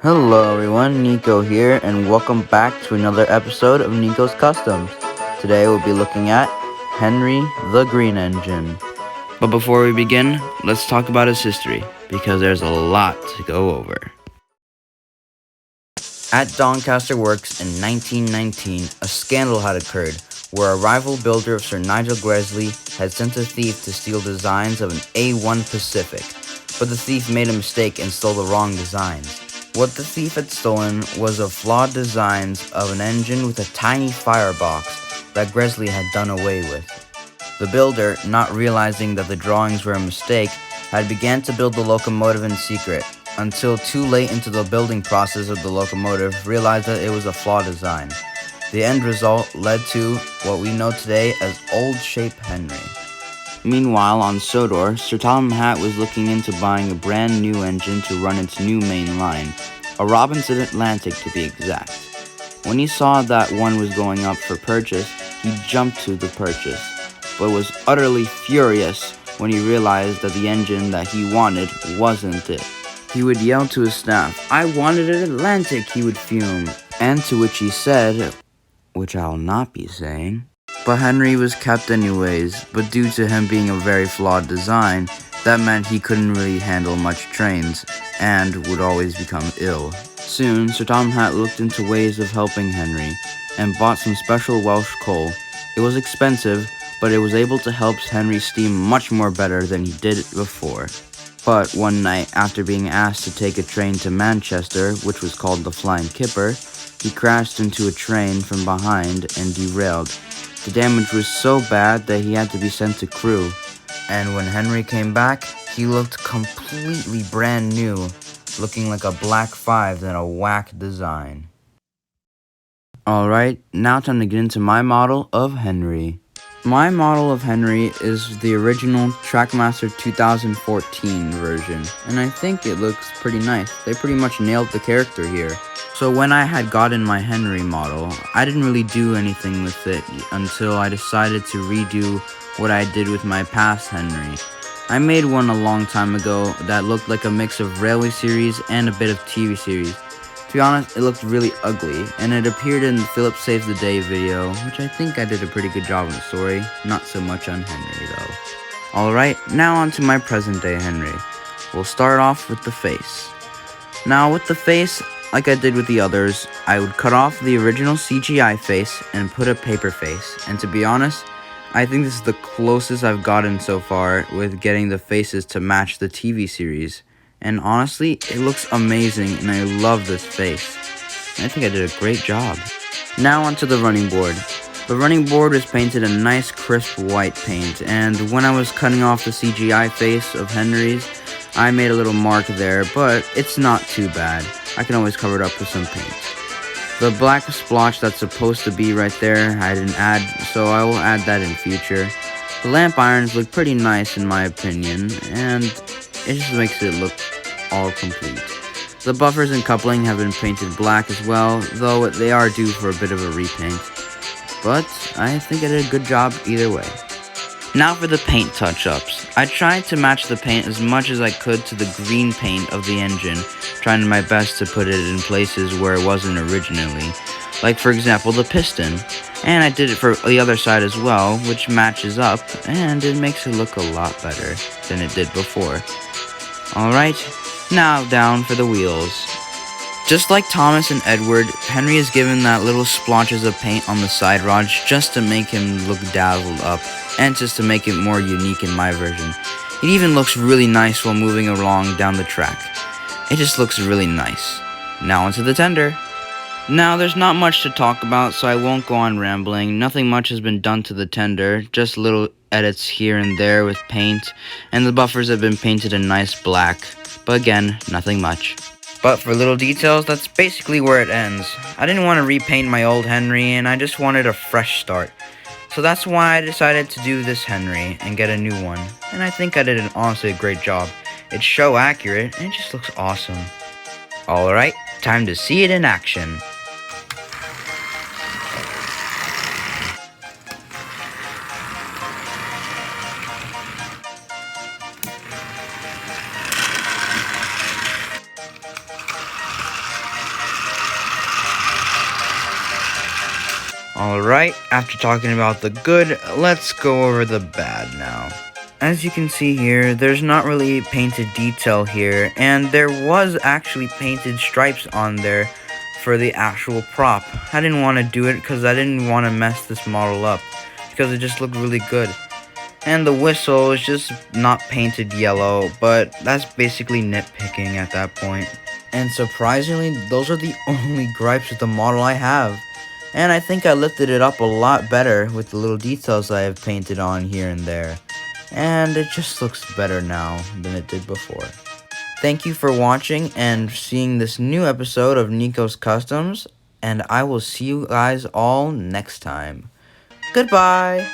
Hello everyone, Nico here, and welcome back to another episode of Nico's Customs. Today we'll be looking at Henry the Green Engine. But before we begin, let's talk about his history, because there's a lot to go over. At Doncaster Works in 1919, a scandal had occurred where a rival builder of Sir Nigel Gresley had sent a thief to steal designs of an A1 Pacific, but the thief made a mistake and stole the wrong designs. What the thief had stolen was a flawed designs of an engine with a tiny firebox that Gresley had done away with. The builder, not realizing that the drawings were a mistake, had began to build the locomotive in secret, until too late into the building process of the locomotive realized that it was a flawed design. The end result led to what we know today as Old Shape Henry. Meanwhile, on Sodor, Sir Topham Hatt was looking into buying a brand new engine to run its new main line, a Robinson Atlantic to be exact. When he saw that one was going up for purchase, he jumped to the purchase, but was utterly furious when he realized that the engine that he wanted wasn't it. He would yell to his staff, "I wanted an Atlantic," he would fume, and to which he said, which I'll not be saying, but Henry was kept anyways, but due to him being a very flawed design, that meant he couldn't really handle much trains, and would always become ill. Soon, Sir Topham Hatt looked into ways of helping Henry, and bought some special Welsh coal. It was expensive, but it was able to help Henry steam much more better than he did before. But one night, after being asked to take a train to Manchester, which was called the Flying Kipper, he crashed into a train from behind and derailed. The damage was so bad that he had to be sent to crew. And when Henry came back, he looked completely brand new, looking like a black 5 in a whack design. Alright, now time to get into my model of Henry. My model of Henry is the original Trackmaster 2014 version, and I think it looks pretty nice. They pretty much nailed the character here. So when I had gotten my Henry model, I didn't really do anything with it until I decided to redo what I did with my past Henry. I made one a long time ago that looked like a mix of Railway series and a bit of TV series. To be honest, it looked really ugly, and it appeared in the Philip Saves the Day video, which I think I did a pretty good job on the story, not so much on Henry though. Alright, now on to my present day Henry. We'll start off with the face. Now with the face, like I did with the others, I would cut off the original CGI face and put a paper face, and to be honest, I think this is the closest I've gotten so far with getting the faces to match the TV series. And honestly, it looks amazing and I love this face. I think I did a great job. Now onto the running board. The running board was painted a nice crisp white paint, and when I was cutting off the CGI face of Henry's, I made a little mark there, but it's not too bad. I can always cover it up with some paint. The black splotch that's supposed to be right there, I didn't add, so I will add that in future. The lamp irons look pretty nice in my opinion, and it just makes it look all complete. The buffers and coupling have been painted black as well, though they are due for a bit of a repaint. But I think I did a good job either way. Now for the paint touch-ups. I tried to match the paint as much as I could to the green paint of the engine, trying my best to put it in places where it wasn't originally. Like for example the piston. And I did it for the other side as well, which matches up, and it makes it look a lot better than it did before. Alright, now down for the wheels. Just like Thomas and Edward, Henry is given that little splotches of paint on the side rods just to make him look dazzled up, and just to make it more unique in my version. It even looks really nice while moving along down the track. It just looks really nice. Now onto the tender. Now, there's not much to talk about, so I won't go on rambling. Nothing much has been done to the tender, just little edits here and there with paint, and the buffers have been painted a nice black, but again, nothing much. But for little details, that's basically where it ends. I didn't want to repaint my old Henry, and I just wanted a fresh start. So that's why I decided to do this Henry and get a new one, and I think I did honestly a great job. It's so accurate, and it just looks awesome. Alright, time to see it in action. Alright, after talking about the good, let's go over the bad now. As you can see here, there's not really painted detail here, and there was actually painted stripes on there for the actual prop. I didn't want to do it because I didn't want to mess this model up, because it just looked really good. And the whistle is just not painted yellow, but that's basically nitpicking at that point. And surprisingly, those are the only gripes with the model I have. And I think I lifted it up a lot better with the little details I have painted on here and there. And it just looks better now than it did before. Thank you for watching and seeing this new episode of NIKO'S Customs, and I will see you guys all next time. Goodbye!